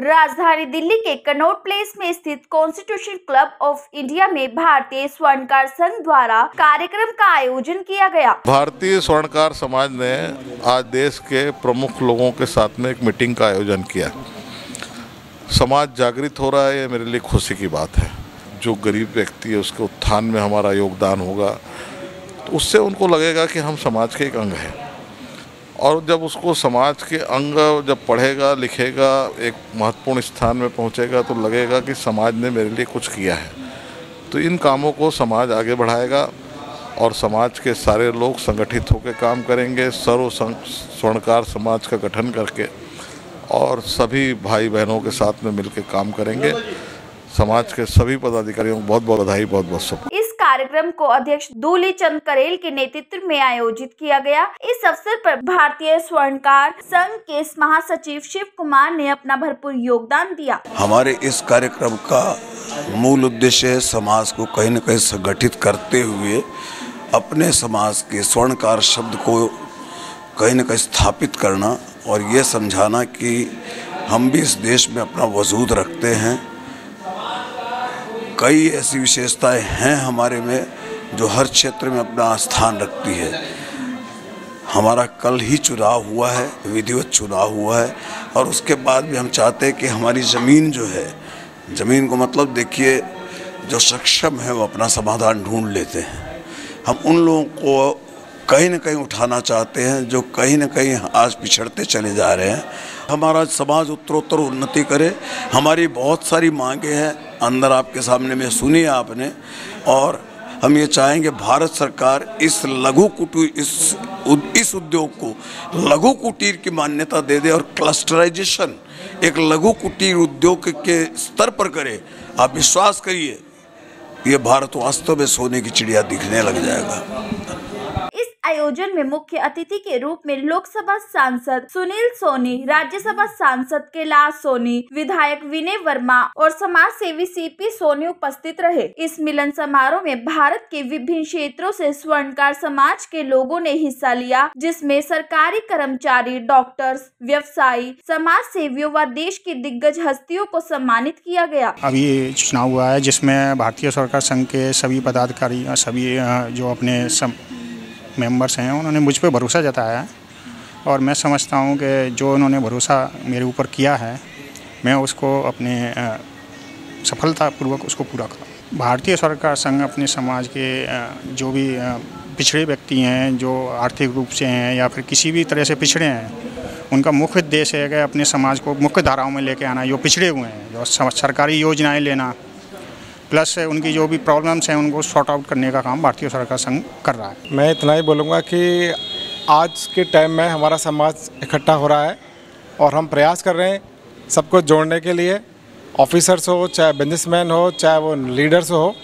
राजधानी दिल्ली के Connaught place में स्थित कॉन्स्टिट्यूशन क्लब ऑफ इंडिया में भारतीय स्वर्णकार संघ द्वारा कार्यक्रम का आयोजन किया गया। भारतीय स्वर्णकार समाज ने आज देश के प्रमुख लोगों के साथ में एक मीटिंग का आयोजन किया। समाज जागृत हो रहा है, ये मेरे लिए खुशी की बात है। जो गरीब व्यक्ति है उसके उत्थान में हमारा योगदान होगा तो उससे उनको लगेगा कि हम समाज के एक अंग हैं, और जब उसको समाज के अंग जब पढ़ेगा लिखेगा एक महत्वपूर्ण स्थान में पहुंचेगा तो लगेगा कि समाज ने मेरे लिए कुछ किया है। तो इन कामों को समाज आगे बढ़ाएगा और समाज के सारे लोग संगठित होकर काम करेंगे। सर्व स्वर्णकार समाज का गठन करके और सभी भाई बहनों के साथ में मिलकर काम करेंगे। समाज के सभी पदाधिकारियों को बहुत बहुत बधाई, बहुत बहुत शुभकामनाएं। इस कार्यक्रम को अध्यक्ष दूली चंद करेल के नेतृत्व में आयोजित किया गया। इस अवसर पर भारतीय स्वर्णकार संघ के महासचिव शिव कुमार ने अपना भरपूर योगदान दिया। हमारे इस कार्यक्रम का मूल उद्देश्य है समाज को कहीं न कहीं संगठित करते हुए अपने समाज के स्वर्णकार शब्द को कहीं न कहीं स्थापित करना और ये समझाना कि हम भी इस देश में अपना वजूद रखते हैं। कई ऐसी विशेषताएं हैं हमारे में जो हर क्षेत्र में अपना स्थान रखती है। हमारा कल ही चुनाव हुआ है, विधिवत चुनाव हुआ है, और उसके बाद भी हम चाहते हैं कि हमारी ज़मीन जो है, ज़मीन को मतलब देखिए जो सक्षम है वो अपना समाधान ढूंढ लेते हैं। हम उन लोगों को कहीं न कहीं उठाना चाहते हैं जो कहीं न कहीं आज पिछड़ते चले जा रहे हैं। हमारा समाज उत्तरोत्तर उन्नति करे। हमारी बहुत सारी मांगे हैं अंदर आपके सामने में सुनी आपने, और हम ये चाहेंगे भारत सरकार इस लघु कुटीर इस उद्योग को लघु कुटीर की मान्यता दे दे और क्लस्टराइजेशन एक लघु कुटीर उद्योग के स्तर पर करे। आप विश्वास करिए ये भारत वास्तव में सोने की चिड़िया दिखने लग जाएगा। आयोजन में मुख्य अतिथि के रूप में लोकसभा सांसद सुनील सोनी, राज्यसभा सांसद कैलाश सोनी, विधायक विनय वर्मा और समाज सेवी सीपी सोनी उपस्थित रहे। इस मिलन समारोह में भारत के विभिन्न क्षेत्रों से स्वर्णकार समाज के लोगों ने हिस्सा लिया, जिसमें सरकारी कर्मचारी, डॉक्टर्स, व्यवसायी, समाज सेवियों व देश की दिग्गज हस्तियों को सम्मानित किया गया। अभी चुनाव हुआ है जिसमें भारतीय स्वर्णकार संघ के सभी पदाधिकारी, सभी जो अपने मेंबर्स हैं उन्होंने मुझ पे भरोसा जताया है, और मैं समझता हूँ कि जो उन्होंने भरोसा मेरे ऊपर किया है मैं उसको अपने सफलतापूर्वक उसको पूरा करूँ। भारतीय स्वर्णकार संघ अपने समाज के जो भी पिछड़े व्यक्ति हैं, जो आर्थिक रूप से हैं या फिर किसी भी तरह से पिछड़े हैं, उनका मुख्य उद्देश्य है कि अपने समाज को मुख्य धाराओं में लेके आना। जो पिछड़े हुए हैं, जो सरकारी योजनाएँ लेना, प्लस उनकी जो भी प्रॉब्लम्स हैं उनको सॉर्ट आउट करने का काम भारतीय स्वर्णकार संघ कर रहा है। मैं इतना ही बोलूँगा कि आज के टाइम में हमारा समाज इकट्ठा हो रहा है और हम प्रयास कर रहे हैं सबको जोड़ने के लिए। ऑफिसर्स हो, चाहे बिजनेसमैन हो, चाहे वो लीडर्स हो,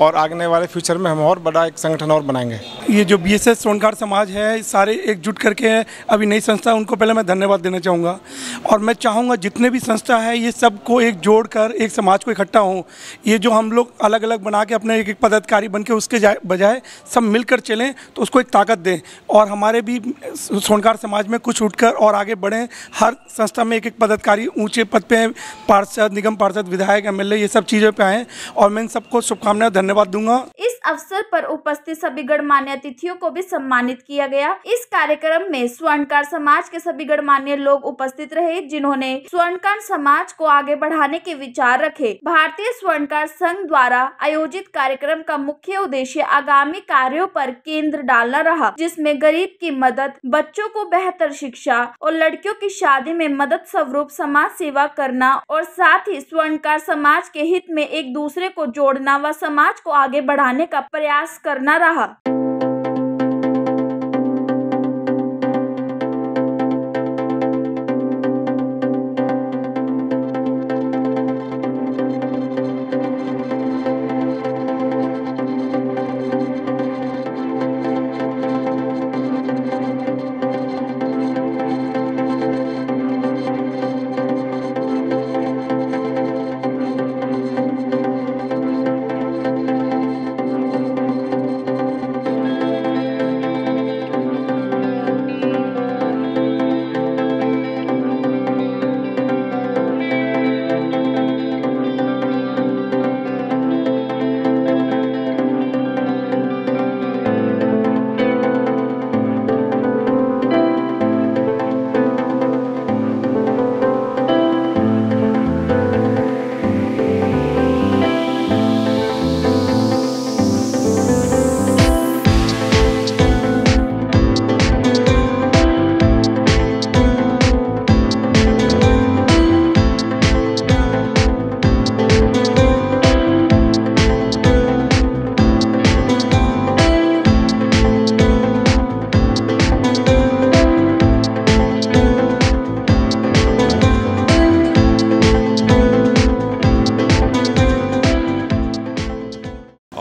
और आने वाले फ्यूचर में हम और बड़ा एक संगठन और बनाएंगे। ये जो बीएसएस स्वर्णकार समाज है, सारे एकजुट करके अभी नई संस्था, उनको पहले मैं धन्यवाद देना चाहूँगा। और मैं चाहूँगा जितने भी संस्था है ये सबको एक जोड़कर एक समाज को इकट्ठा हों। ये जो हम लोग अलग अलग बना के अपने एक एक पदाधिकारी बन के उसके बजाय सब मिलकर चलें तो उसको एक ताकत दें, और हमारे भी स्वर्णकार समाज में कुछ उठकर और आगे बढ़ें। हर संस्था में एक एक पदाधिकारी ऊँचे पद पे, पार्षद, निगम पार्षद, विधायक, एमएलए, ये सब चीज़ों पर आएँ, और मैं इन सबको शुभकामनाएं धन्यवाद दूंगा। इस अवसर पर उपस्थित सभी गणमान्य अतिथियों को भी सम्मानित किया गया। इस कार्यक्रम में स्वर्णकार समाज के सभी गणमान्य लोग उपस्थित रहे, जिन्होंने स्वर्णकार समाज को आगे बढ़ाने के विचार रखे। भारतीय स्वर्णकार संघ द्वारा आयोजित कार्यक्रम का मुख्य उद्देश्य आगामी कार्यों पर केंद्र डालना रहा, जिसमें गरीब की मदद, बच्चों को बेहतर शिक्षा और लड़कियों की शादी में मदद स्वरूप समाज सेवा करना, और साथ ही स्वर्णकार समाज के हित में एक दूसरे को जोड़ना व समाज को आगे बढ़ाने का प्रयास करना रहा।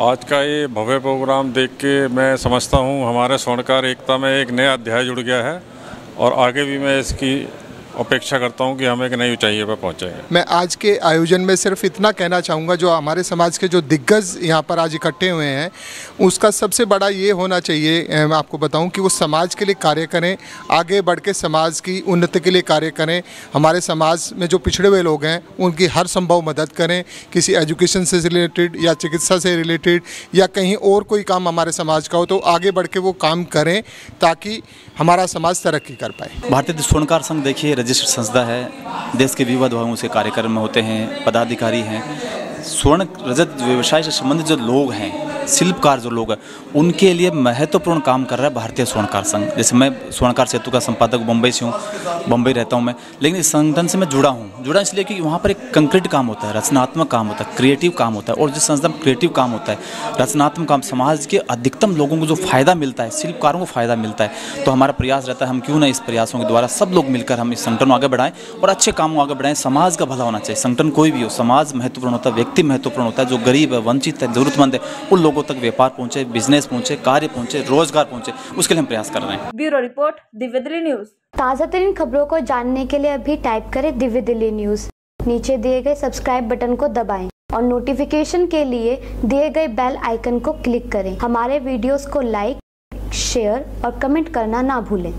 आज का ये भव्य प्रोग्राम देख के मैं समझता हूँ हमारे स्वर्णकार एकता में एक नया अध्याय जुड़ गया है और आगे भी मैं इसकी अपेक्षा करता हूँ कि हम एक नई ऊंचाई पर पहुँचेंगे। मैं आज के आयोजन में सिर्फ इतना कहना चाहूँगा, जो हमारे समाज के जो दिग्गज यहाँ पर आज इकट्ठे हुए हैं, उसका सबसे बड़ा ये होना चाहिए, मैं आपको बताऊँ कि वो समाज के लिए कार्य करें, आगे बढ़ के समाज की उन्नति के लिए कार्य करें। हमारे समाज में जो पिछड़े हुए लोग हैं उनकी हर संभव मदद करें, किसी एजुकेशन से रिलेटेड या चिकित्सा से रिलेटेड या कहीं और कोई काम हमारे समाज का हो तो आगे बढ़ के वो काम करें ताकि हमारा समाज तरक्की कर पाए। भारतीय स्वर्णकार संघ देखिए रजिस्टर्ड संस्था है, देश के विविध भागों से कार्यक्रम में होते हैं, पदाधिकारी हैं। स्वर्ण रजत व्यवसाय से संबंधित जो लोग हैं, शिल्पकार जो लोग हैं, उनके लिए महत्वपूर्ण काम कर रहा है भारतीय स्वर्णकार संघ। जैसे मैं स्वर्णकार सेतु का संपादक मुंबई से हूँ, मुंबई रहता हूँ मैं, लेकिन इस संगठन से मैं जुड़ा इसलिए कि वहाँ पर एक कंक्रीट काम होता है, रचनात्मक काम होता है, क्रिएटिव काम होता है। और जिस संस्था में क्रिएटिव काम होता है, रचनात्मक काम, समाज के अधिकतम लोगों को जो फ़ायदा मिलता है, शिल्पकारों को फ़ायदा मिलता है, तो हमारा प्रयास रहता है हम क्यों ना इस प्रयासों के द्वारा सब लोग मिलकर हम इस संगठन को आगे बढ़ाएं और अच्छे कामों आगे बढ़ाएं। समाज का भला होना चाहिए, संगठन कोई भी हो, समाज महत्वपूर्ण होता है, व्यक्ति महत्वपूर्ण होता है। जो गरीब है, वंचित है, जरूरतमंद है, उन लोगों तक व्यापार पहुंचे, बिजनेस पहुंचे, कार्य पहुंचे, रोजगार पहुंचे, उसके लिए हम प्रयास कर रहे हैं। Bureau report, Divya Delhi news. ताज़ा तरीन खबरों को जानने के लिए अभी टाइप करें दिव्य दिल्ली न्यूज। नीचे दिए गए सब्सक्राइब बटन को दबाएं और नोटिफिकेशन के लिए दिए गए बेल आइकन को क्लिक करें। हमारे वीडियोस को लाइक, शेयर और कमेंट करना ना भूलें।